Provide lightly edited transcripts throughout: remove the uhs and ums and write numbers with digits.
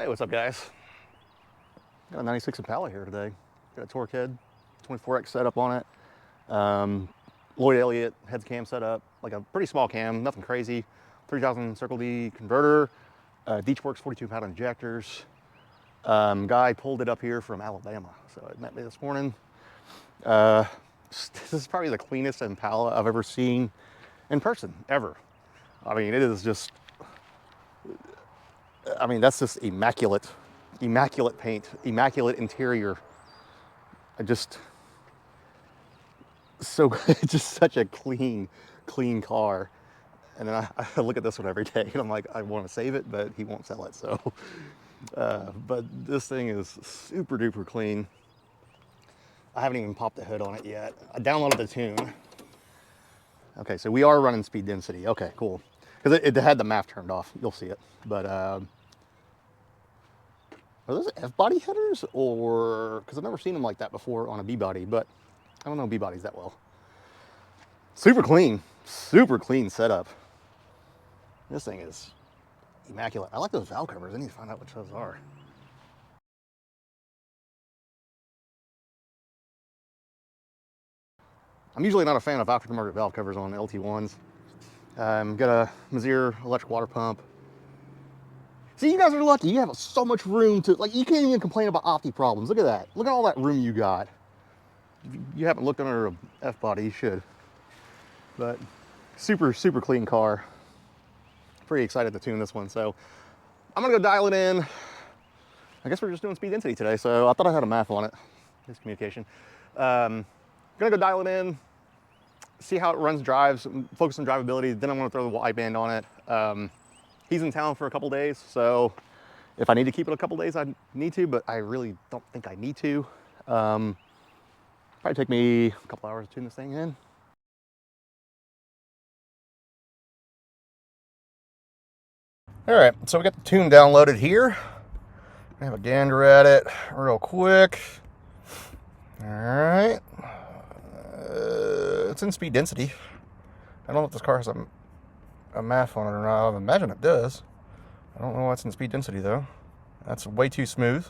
Hey, what's up, guys? Got a 96 Impala here today. Got a TORQHEAD 24X setup on it. Lloyd Elliott heads cam setup, like a pretty small cam, nothing crazy. 3000 Circle D converter, Deechworks 42-pound injectors. Guy pulled it up here from Alabama, so it met me this morning. This is probably the cleanest Impala I've ever seen in person, ever. I mean, it is just, that's just immaculate. Immaculate paint, immaculate interior. Just such a clean car. And then I look at this one every day and I'm like, I want to save it, but he won't sell it. So, but this thing is super duper clean. I haven't even popped the hood on it yet. I downloaded the tune. Okay, so we are running speed density. Okay, cool. Because it had the MAF turned off. You'll see it. But are those F-body headers, or, because I've never seen them like that before on a B-body, but I don't know B-bodies that well. Super clean setup. This thing is immaculate. I like those valve covers. I need to find out which those are. I'm usually not a fan of aftermarket valve covers on LT1s. Got a Mazir electric water pump. See, you guys are lucky. You have so much room to, like, you can't even complain about opti problems. Look at that. Look at all that room you got. If you haven't looked under a F-body, you should. But super clean car. Pretty excited to tune this one. So I'm gonna go dial it in. I guess we're just doing speed density today. So I thought I had a MAF on it. Miscommunication. Gonna go dial it in, see how it runs, drives, focus on drivability. Then I'm gonna throw the wideband on it. He's in town for a couple days, so if I need to keep it a couple days, I need to, but I really don't think I need to. Probably take me a couple hours to tune this thing in. All right, so we got the tune downloaded here. I have a gander at it real quick. All right, it's in speed density. I don't know if this car has a MAF on it or not. I imagine it does. I don't know why it's in speed density though. That's way too smooth.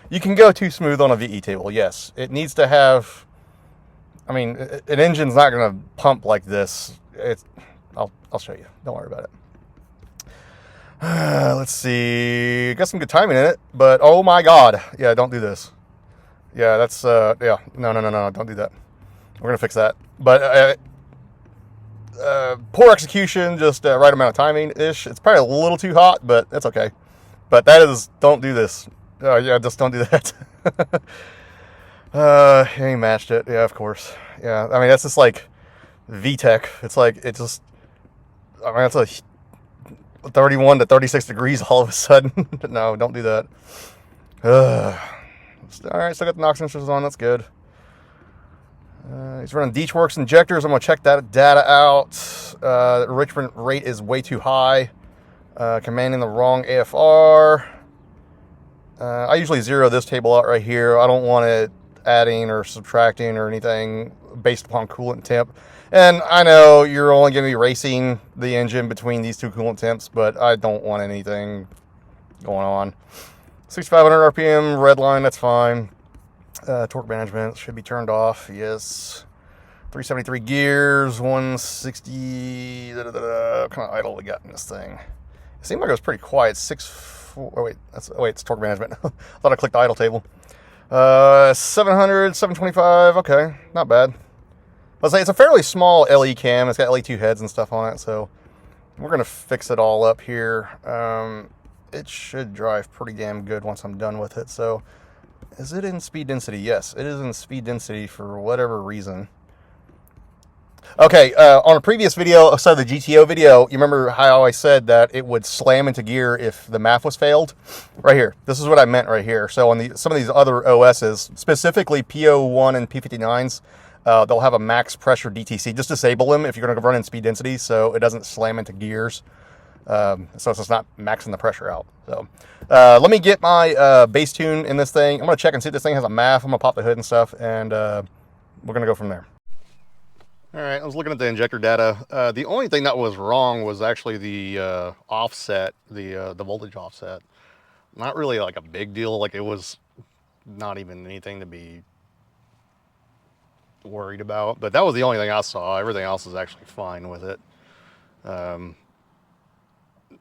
You can go too smooth on a VE table, yes. It needs to have, I mean, an engine's not gonna pump like this. I'll show you, don't worry about it. Let's see, got some good timing in it, but oh my God. Yeah, don't do this. Yeah, that's, yeah, no, don't do that. We're gonna fix that. But, poor execution, just right amount of timing-ish. It's probably a little too hot, but that's okay. But that is, don't do this. Yeah, just don't do that. He matched it. Yeah, of course. Yeah, I mean, that's just like VTEC. It's like, it just, I mean, it's like 31 to 36 degrees all of a sudden. No, don't do that. All right, still got the NOx sensors on. That's good. He's running Deechworks injectors. I'm going to check that data out. The enrichment rate is way too high. Commanding the wrong AFR. I usually zero this table out right here. I don't want it adding or subtracting or anything based upon coolant temp. And I know you're only going to be racing the engine between these two coolant temps, but I don't want anything going on. 6,500 RPM, red line, that's fine. Torque management should be turned off, yes. 373 gears, 160, what kind of idle we got in this thing? It seemed like it was pretty quiet. 6.4, oh wait, it's torque management. I thought I clicked the idle table. 700, 725, okay, not bad. Let's say it's a fairly small LE cam. It's got LE2 heads and stuff on it, so we're gonna fix it all up here. It should drive pretty damn good once I'm done with it. So, is it in speed density? Yes, it is in speed density for whatever reason. Okay, on a previous video, so the GTO video, you remember how I said that it would slam into gear if the MAF was failed? Right here. This is what I meant right here. So on some of these other OSs, specifically P01 and P59s, they'll have a max pressure DTC. Just disable them if you're going to run in speed density so it doesn't slam into gears. So it's just not maxing the pressure out. So let me get my base tune in this thing. I'm going to check and see if this thing has a MAF. I'm going to pop the hood and stuff, and we're going to go from there. All right, I was looking at the injector data. The only thing that was wrong was actually the offset, the voltage offset. Not really like a big deal. Like, it was not even anything to be worried about. But that was the only thing I saw. Everything else is actually fine with it.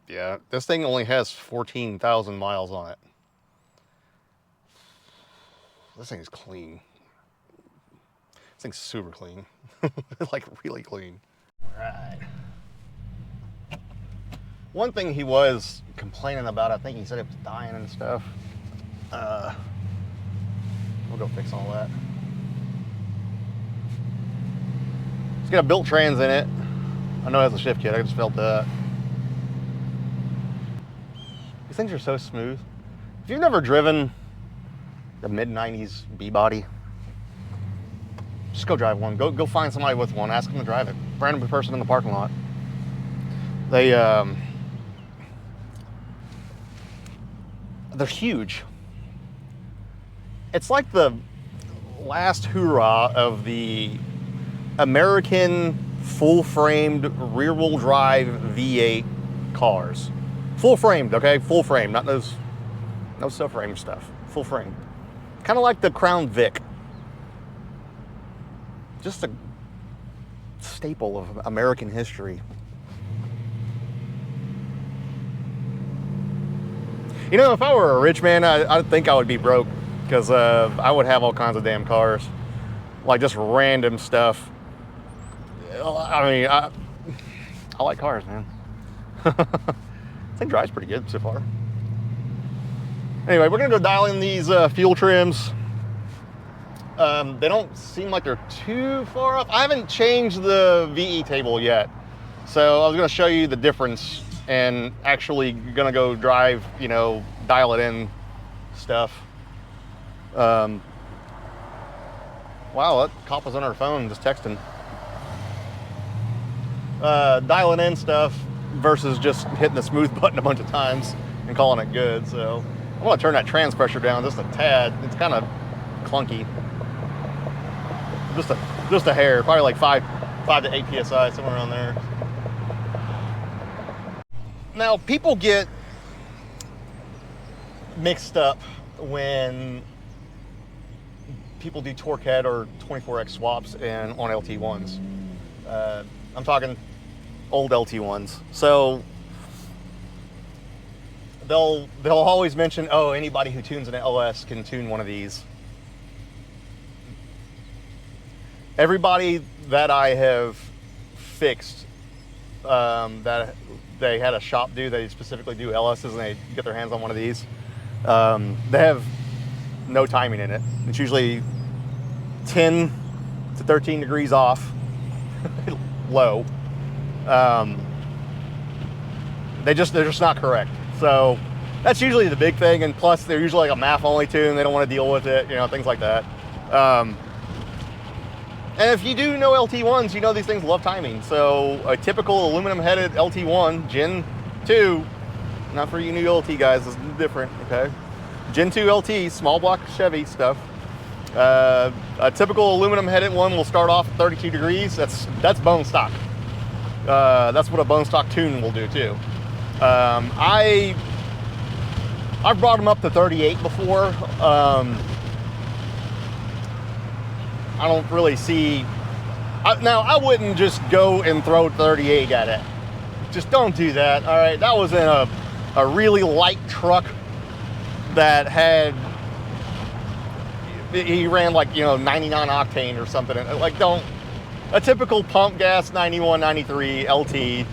Yeah, this thing only has 14,000 miles on it. This thing is clean. This thing's super clean. Like, really clean. All right. One thing he was complaining about, I think he said it was dying and stuff. We'll go fix all that. It's got a built trans in it. I know it has a shift kit, I just felt that. These things are so smooth. If you've never driven the mid-90s B-body, just go drive one. Go find somebody with one, ask them to drive it. Random person in the parking lot. They're huge. It's like the last hurrah of the American full-framed rear-wheel drive V8 cars. Full-framed, okay? Full-frame, not those no subframe stuff. Full frame. Kind of like the Crown Vic. Just a staple of American history. You know, if I were a rich man, I think I would be broke, because I would have all kinds of damn cars. Like, just random stuff. I mean, I like cars, man. I think drives pretty good so far. Anyway, we're gonna go dial in these fuel trims. They don't seem like they're too far off. I haven't changed the VE table yet. So I was gonna show you the difference and actually gonna go drive, you know, dial it in stuff. Wow, that cop was on her phone just texting. Dialing in stuff versus just hitting the smooth button a bunch of times and calling it good. So I'm gonna turn that trans pressure down just a tad. It's kind of clunky. Just a hair, probably like 5 to 8 psi, somewhere around there. Now, people get mixed up when people do TORQHEAD or 24X swaps and on LT1s. I'm talking old LT1s. So they'll always mention, oh, anybody who tunes an LS can tune one of these. Everybody that I have fixed, that they had a shop do, they specifically do LSs and they get their hands on one of these, they have no timing in it. It's usually 10 to 13 degrees off, low. They're just not correct. So that's usually the big thing, and plus they're usually like a MAF only tune. They don't want to deal with it, you know, things like that. And if you do know LT1s, you know these things love timing. So a typical aluminum-headed LT1, Gen 2, not for you new LT guys, it's different, okay? Gen 2 LT, small block Chevy stuff. A typical aluminum-headed one will start off at 32 degrees. That's bone stock. That's what a bone stock tune will do too. I've brought them up to 38 before. I don't really see. Now, I wouldn't just go and throw 38 at it. Just don't do that. All right, that was in a really light truck that had. He ran like, you know, 99 octane or something. Like, don't. A typical pump gas 91, 93 LT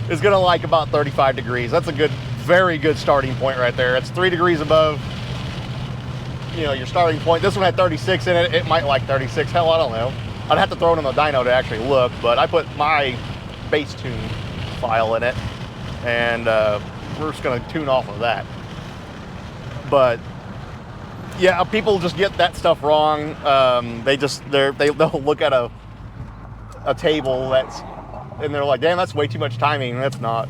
is gonna like about 35 degrees. That's a good, very good starting point right there. It's 3 degrees above, you know, your starting point. This one had 36 in it. It might like 36. Hell, I don't know. I'd have to throw it on the dyno to actually look, but I put my base tune file in it, and we're just gonna tune off of that. But yeah, people just get that stuff wrong. They'll look at a table and they're like, damn, that's way too much timing. That's not.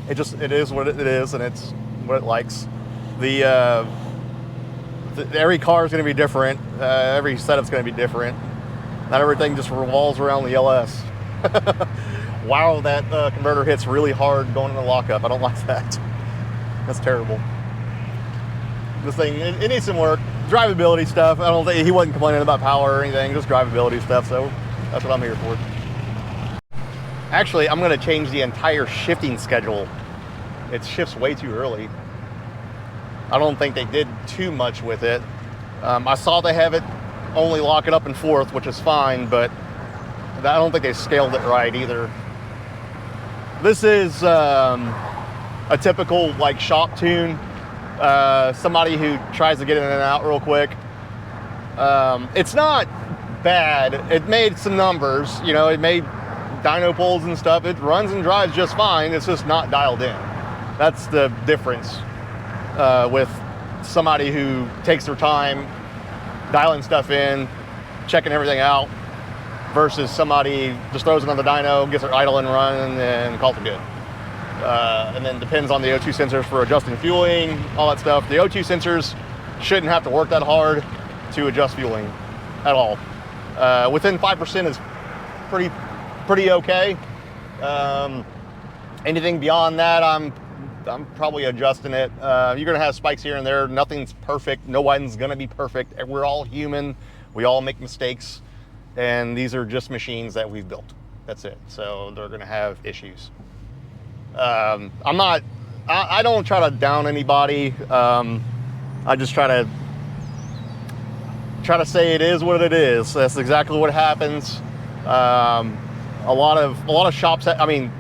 It is what it is, and it's what it likes. Every car is going to be different. Every setup's going to be different. Not everything just revolves around the LS. Wow, that converter hits really hard going in the lockup. I don't like that. That's terrible. This thing, it needs some work. Drivability stuff. I don't think he wasn't complaining about power or anything, just drivability stuff. So that's what I'm here for. Actually, I'm going to change the entire shifting schedule. It shifts way too early. I don't think they did too much with it. I saw they have it only lock it up in fourth, which is fine, but I don't think they scaled it right either. This is a typical like shop tune. Somebody who tries to get in and out real quick. It's not bad. It made some numbers, you know, it made dyno pulls and stuff. It runs and drives just fine. It's just not dialed in. That's the difference with somebody who takes their time dialing stuff in, checking everything out, versus somebody just throws another dyno, gets it idle and running, and calls it good. And then depends on the O2 sensors for adjusting fueling, all that stuff. The O2 sensors shouldn't have to work that hard to adjust fueling at all. Within 5% is pretty okay. Anything beyond that, I'm probably adjusting it. You're gonna have spikes here and there. Nothing's perfect. No one's gonna be perfect. We're all human. We all make mistakes, and these are just machines that we've built. That's it. So they're gonna have issues. I don't try to down anybody. I just try to say it is what it is. That's exactly what happens. A lot of shops, I mean,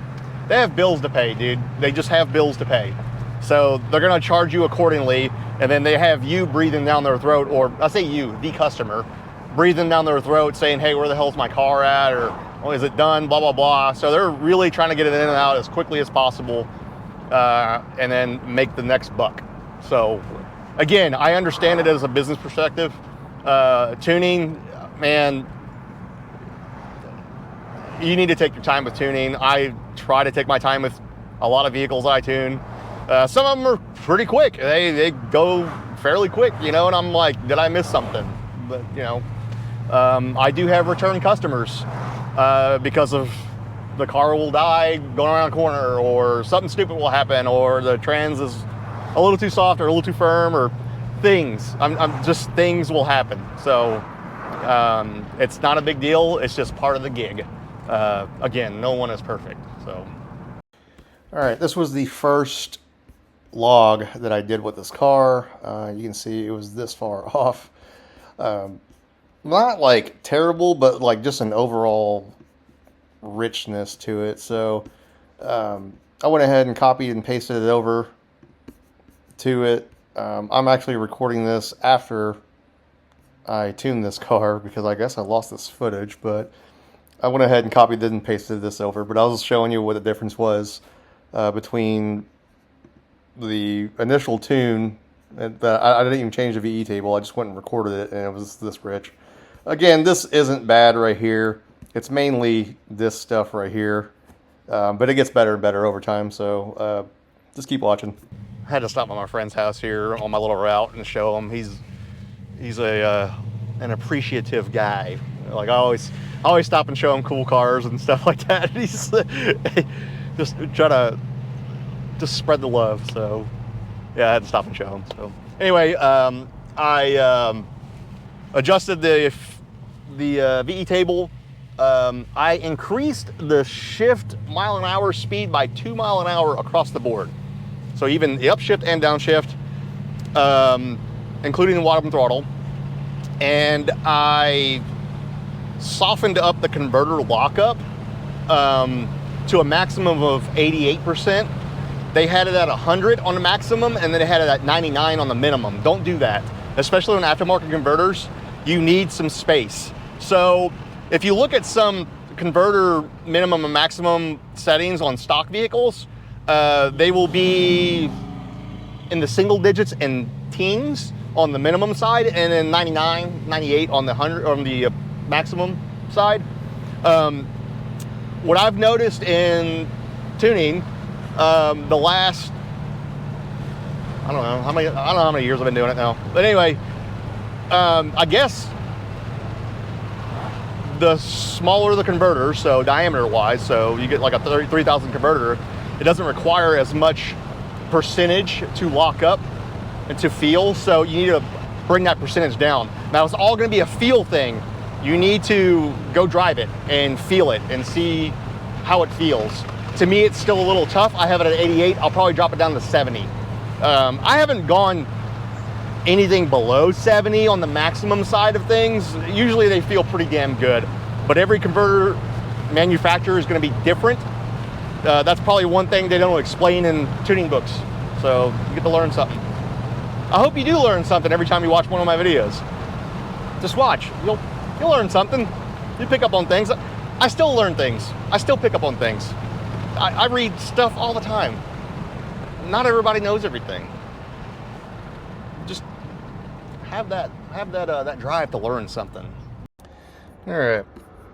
they have bills to pay, dude. They just have bills to pay. So they're gonna charge you accordingly, and then they have you breathing down their throat, or I say you, the customer, breathing down their throat saying, hey, where the hell's my car at? Or, oh, is it done? Blah, blah, blah. So they're really trying to get it in and out as quickly as possible, and then make the next buck. So again, I understand it as a business perspective. Tuning, man, you need to take your time with tuning. I try to take my time with a lot of vehicles I tune. Some of them are pretty quick. They go fairly quick, you know, and I'm like, did I miss something? But, you know, I do have return customers because of the car will die going around a corner, or something stupid will happen, or the trans is a little too soft or a little too firm, or things. I'm just, things will happen. So it's not a big deal. It's just part of the gig. Again, no one is perfect. So, all right, this was the first log that I did with this car. You can see it was this far off. Not like terrible, but like just an overall richness to it. So I went ahead and copied and pasted it over to it. I'm actually recording this after I tuned this car because I guess I lost this footage, but I went ahead and copied it and pasted this over. But I was showing you what the difference was between the initial tune. I didn't even change the VE table. I just went and recorded it, and it was this rich. Again, this isn't bad right here. It's mainly this stuff right here. But it gets better and better over time, so just keep watching. I had to stop at my friend's house here on my little route and show him. He's an appreciative guy. Like I always stop and show him cool cars and stuff like that. He's just try to just spread the love. So yeah, I had to stop and show him. So anyway, I adjusted the VE table. I increased the shift mile an hour speed by 2 miles an hour across the board. So even the upshift and downshift, including the bottom throttle. And I softened up the converter lockup to a maximum of 88%. They had it at 100 on the maximum, and then they had it at 99 on the minimum. Don't do that, especially on aftermarket converters. You need some space. So if you look at some converter minimum and maximum settings on stock vehicles, they will be in the single digits and teens on the minimum side, and then 99, 98 on the 100 on the maximum side. What I've noticed in tuning the last, I don't know how many years I've been doing it now, but anyway, I guess the smaller the converter, so diameter wise, so you get like a 3,000 converter, it doesn't require as much percentage to lock up to feel, so you need to bring that percentage down. Now it's all gonna be a feel thing. You need to go drive it and feel it and see how it feels. To me, it's still a little tough. I have it at 88. I'll probably drop it down to 70. I haven't gone anything below 70 on the maximum side of things. Usually they feel pretty damn good, but every converter manufacturer is going to be different. That's probably one thing they don't explain in tuning books, so you get to learn something. I hope you do learn something every time you watch one of my videos. Just watch, you'll learn something. You pick up on things. I still learn things. I still pick up on things. I read stuff all the time. Not everybody knows everything. Just have that drive to learn something. All right,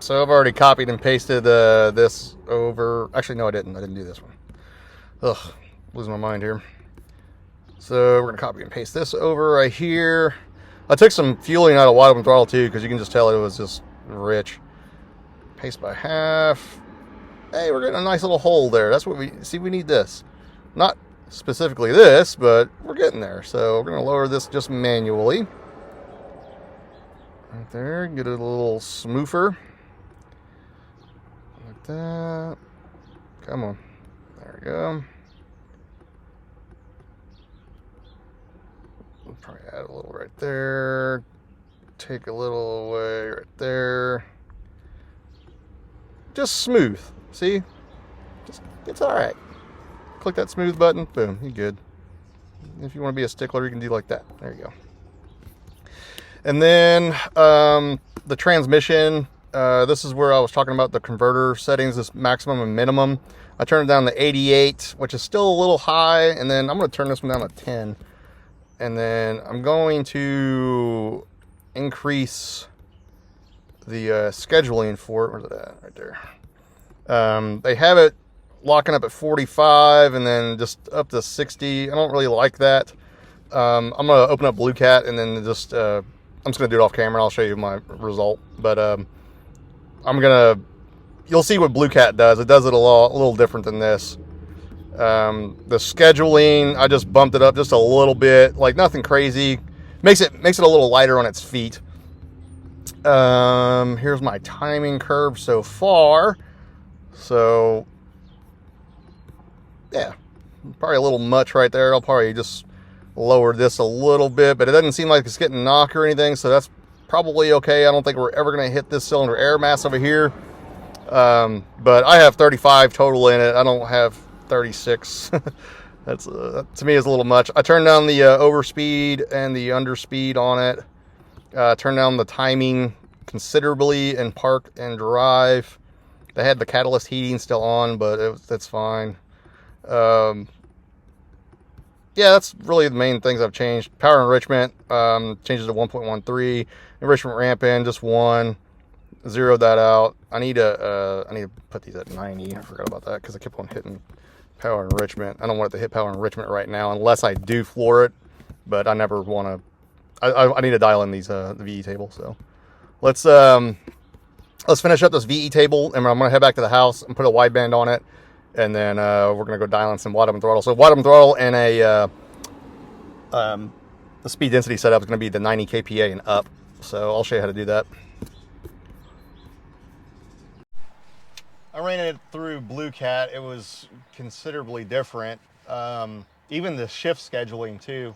so I've already copied and pasted this over. Actually, no, I didn't do this one. Ugh, losing my mind here. So we're gonna copy and paste this over right here. I took some fueling out of Wideband throttle too, because you can just tell it was just rich. Paste by half. Hey, we're getting a nice little hole there. That's what we see. We need this, not specifically this, but we're getting there. So we're gonna lower this just manually. Right there, get it a little smoother. Like that. Come on. There we go. We'll probably add a little right there. Take a little away right there. Just smooth. See? It's alright. Click that smooth button. Boom. You're good. If you want to be a stickler, you can do like that. There you go. And then the transmission, this is where I was talking about the converter settings, this maximum and minimum. I turned it down to 88, which is still a little high, and then I'm going to turn this one down to 10. And then I'm going to increase the scheduling for it. Where's it at? Right there. They have it locking up at 45 and then just up to 60. I don't really like that. I'm going to open up Blue Cat and then just... I'm just going to do it off camera. I'll show you my result. But you'll see what Blue Cat does. It does it a little different than this. The scheduling, I just bumped it up just a little bit. Like nothing crazy. Makes it a little lighter on its feet. Here's my timing curve so far. So, yeah. Probably a little much right there. I'll probably just... lower this a little bit, but it doesn't seem like it's getting knocked or anything, so that's probably okay. I don't think we're ever going to hit this cylinder air mass over here, but I have 35 total in it. I don't have 36. That's to me is a little much. I turned down the overspeed and the underspeed on it. Turned down the timing considerably in park and drive. They had the catalyst heating still on, but that's fine. Yeah, that's really the main things I've changed. Power enrichment, changes to 1.13. Enrichment ramp in, just 1. Zeroed that out. I need to put these at 90. I forgot about that because I kept on hitting power enrichment. I don't want it to hit power enrichment right now unless I do floor it, but I never want to. I need to dial in these the VE table. So let's finish up this VE table, and I'm gonna head back to the house and put a wideband on it. And then we're going to go dial in some Wideband throttle. So Wideband throttle and the speed density setup is going to be the 90 kPa and up. So I'll show you how to do that. I ran it through Blue Cat. It was considerably different. Even the shift scheduling too.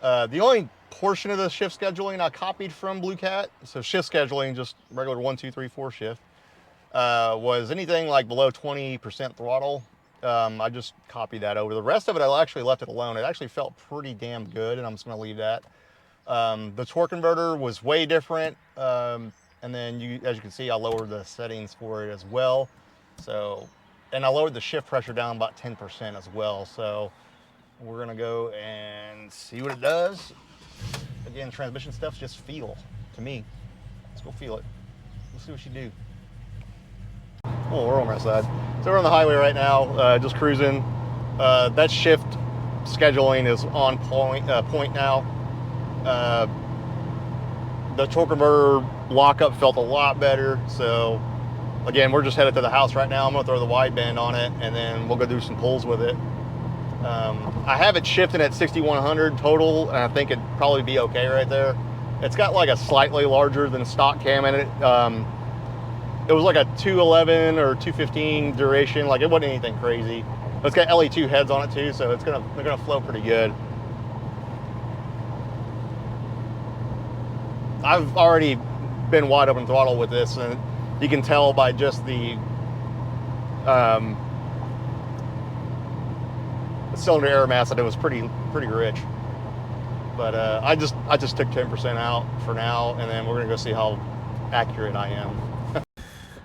The only portion of the shift scheduling I copied from Blue Cat. So shift scheduling, just regular 1, 2, 3, 4 shift. Was anything like below 20% throttle. I just copied that over. The rest of it, I actually left it alone. It actually felt pretty damn good, and I'm just going to leave that. The torque converter was way different, and then as you can see, I lowered the settings for it as well. So, and I lowered the shift pressure down about 10% as well. So we're going to go and see what it does. Again, transmission stuff's just feel to me. Let's go feel it. Let's see what you do. Oh, we're on our side. So we're on the highway right now, just cruising. That shift scheduling is on point now. The torque converter lockup felt a lot better. So again, we're just headed to the house right now. I'm gonna throw the wideband on it and then we'll go do some pulls with it. I have it shifting at 6,100 total, and I think it'd probably be okay right there. It's got like a slightly larger than stock cam in it. It was like a 211 or 215 duration. Like, it wasn't anything crazy. But it's got LE2 heads on it too, so they're gonna flow pretty good. I've already been wide open throttle with this, and you can tell by just the cylinder air mass that it was pretty rich. But I just took 10% out for now, and then we're gonna go see how accurate I am.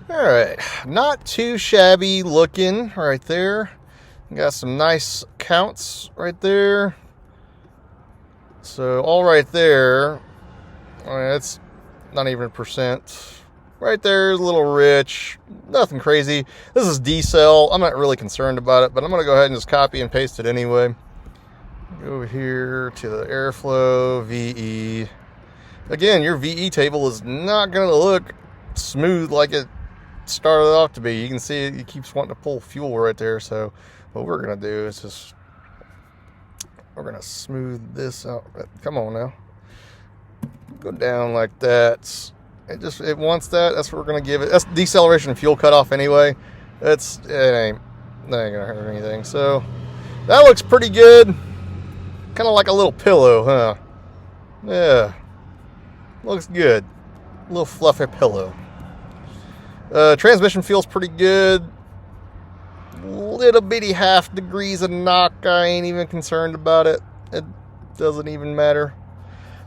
All right, not too shabby looking right there. Got some nice counts right there. So all right there, I mean, it's not even a percent. Right there is a little rich, nothing crazy. This is D-cell. I'm not really concerned about it, but I'm gonna go ahead and just copy and paste it anyway. Go over here to the airflow, VE. Again, your VE table is not gonna look smooth like it started off to be. You can see it keeps wanting to pull fuel right there. So what we're gonna do is we're gonna smooth this out. Come on now, go down like that. It wants that. That's what we're gonna give it. That's deceleration and fuel cutoff anyway. It ain't gonna hurt anything. So that looks pretty good. Kind of like a little pillow, huh? Yeah, looks good. A little fluffy pillow. Transmission feels pretty good. Little bitty half degrees of knock. I ain't even concerned about it. It doesn't even matter.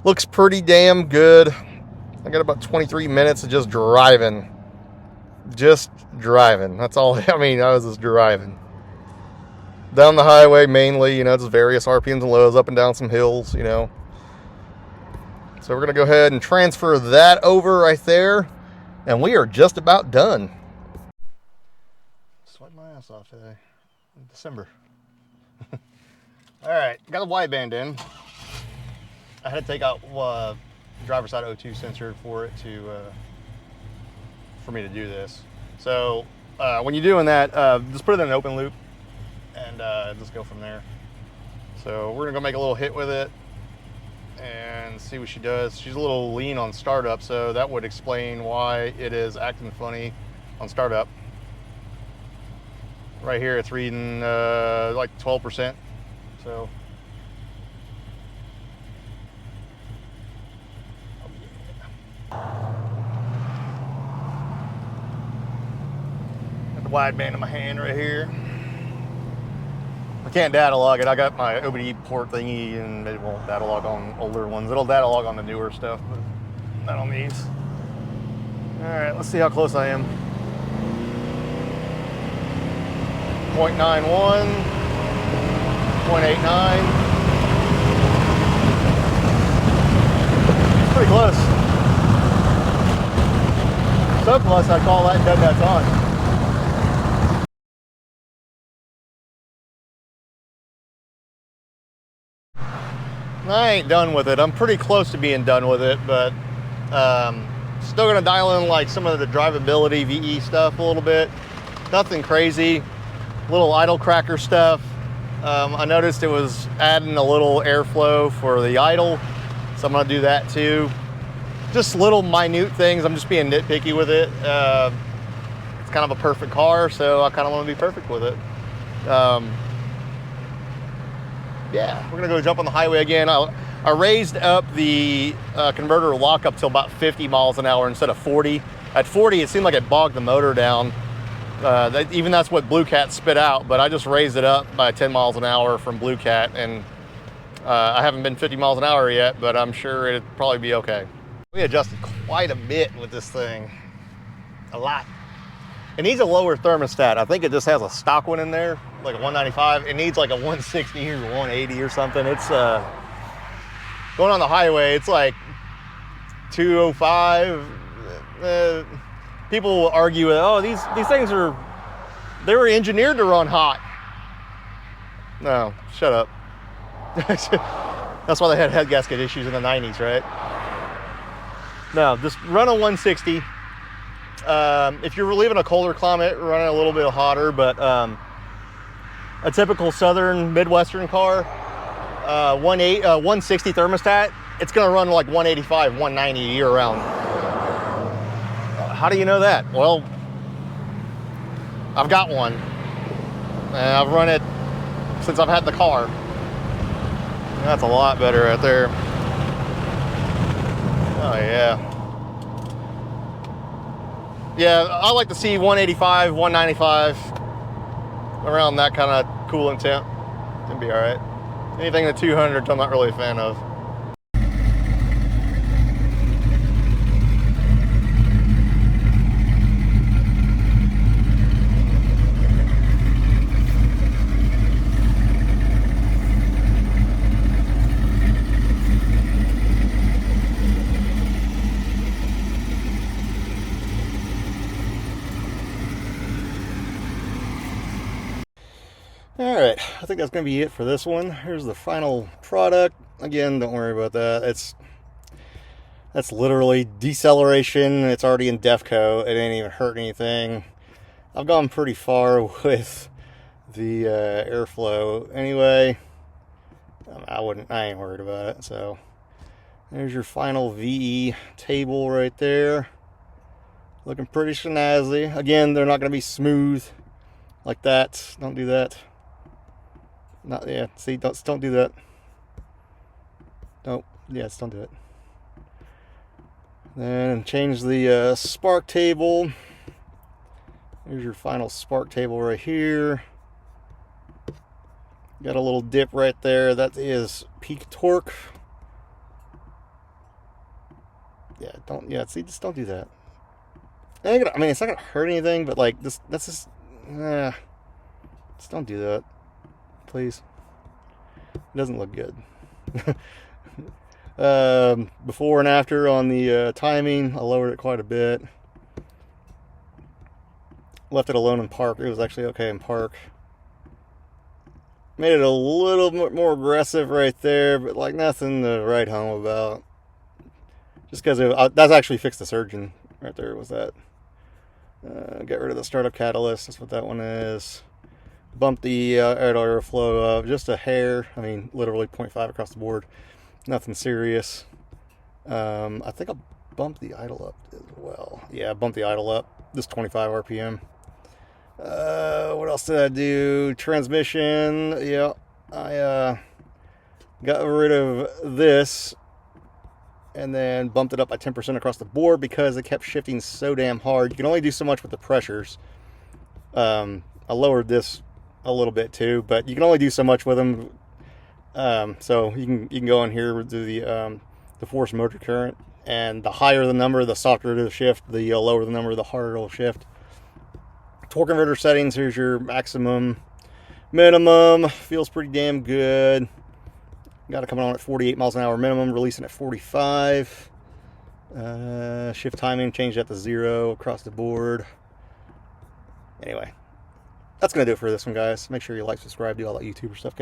Looks pretty damn good. I got about 23 minutes of just driving. Just driving. That's all. I mean, I was just driving. Down the highway mainly, you know, just various RPMs and lows, up and down some hills, you know. So we're going to go ahead and transfer that over right there. And we are just about done. Sweating my ass off today. In December. All right, got the wideband in. I had to take out driver's side O2 sensor for it for me to do this. So when you're doing that, just put it in an open loop and just go from there. So we're gonna go make a little hit with it and see what she does. She's a little lean on startup, so that would explain why it is acting funny on startup. Right here it's reading like 12%. So got the wideband in my hand right here. I can't data log it. I got my OBD port thingy, and it won't data log on older ones. It'll data log on the newer stuff, but not on these. All right, let's see how close I am. 0.91, 0.89. Pretty close. So close, I call that dead nuts on. I ain't done with it. I'm pretty close to being done with it, but still gonna dial in like some of the drivability VE stuff a little bit. Nothing crazy. Little idle cracker stuff. I noticed it was adding a little airflow for the idle, so I'm gonna do that too. Just little minute things. I'm just being nitpicky with it. It's kind of a perfect car, so I kind of want to be perfect with it. Yeah, we're gonna go jump on the highway again. I raised up the converter lock up till about 50 miles an hour instead of 40. At 40, it seemed like it bogged the motor down. Even that's what Blue Cat spit out, but I just raised it up by 10 miles an hour from Blue Cat, and I haven't been 50 miles an hour yet, but I'm sure it'd probably be okay. We adjusted quite a bit with this thing, a lot. It needs a lower thermostat. I think it just has a stock one in there, like a 195. It needs like a 160 or 180 or something. It's going on the highway, it's like 205. People will argue, oh, these things they were engineered to run hot. No, shut up. That's why they had head gasket issues in the 90s, right? No, just run a 160. If you're leaving a colder climate, run it a little bit hotter, but a typical southern Midwestern car, 160 thermostat, it's gonna run like 185, 190 year round. How do you know that? Well, I've got one, and I've run it since I've had the car. That's a lot better right there. Oh yeah. Yeah, I like to see 185, 195, around that kind of coolant temp. It'll be all right. Anything to 200, I'm not really a fan of. All right, I think that's gonna be it for this one. Here's the final product. Again, don't worry about that. That's literally deceleration. It's already in Defco. It ain't even hurt anything. I've gone pretty far with the airflow anyway. I ain't worried about it. So there's your final VE table right there. Looking pretty snazzy. Again, they're not gonna be smooth like that. Don't do that. Not, yeah, see, don't do that. Don't, yes, don't do it. Then change the spark table. Here's your final spark table right here. Got a little dip right there. That is peak torque. Yeah, see, just don't do that. I mean, it's not gonna hurt anything, but like this, just don't do that. Please. It doesn't look good. Before and after on the timing, I lowered it quite a bit. Left it alone in park. It was actually okay in park. Made it a little bit more aggressive right there, but like nothing to write home about. Just because that's actually fixed the surgeon right there. Was that? Get rid of the startup catalyst. That's what that one is. Bump the airflow up just a hair. I mean, literally 0.5 across the board. Nothing serious. I think I'll bump the idle up as well. Yeah, bump the idle up. Just 25 RPM. What else did I do? Transmission. Yeah, I got rid of this and then bumped it up by 10% across the board because it kept shifting so damn hard. You can only do so much with the pressures. I lowered this a little bit too, but you can only do so much with them. So you can go in here do the force motor current, and the higher the number, the softer the shift. The lower the number, the harder it'll shift. Torque converter settings. Here's your maximum, minimum. Feels pretty damn good. Got it coming on at 48 miles an hour minimum, releasing at 45. Shift timing, change that to 0 across the board. Anyway, that's going to do it for this one, guys. Make sure you like, subscribe, do all that YouTuber stuff.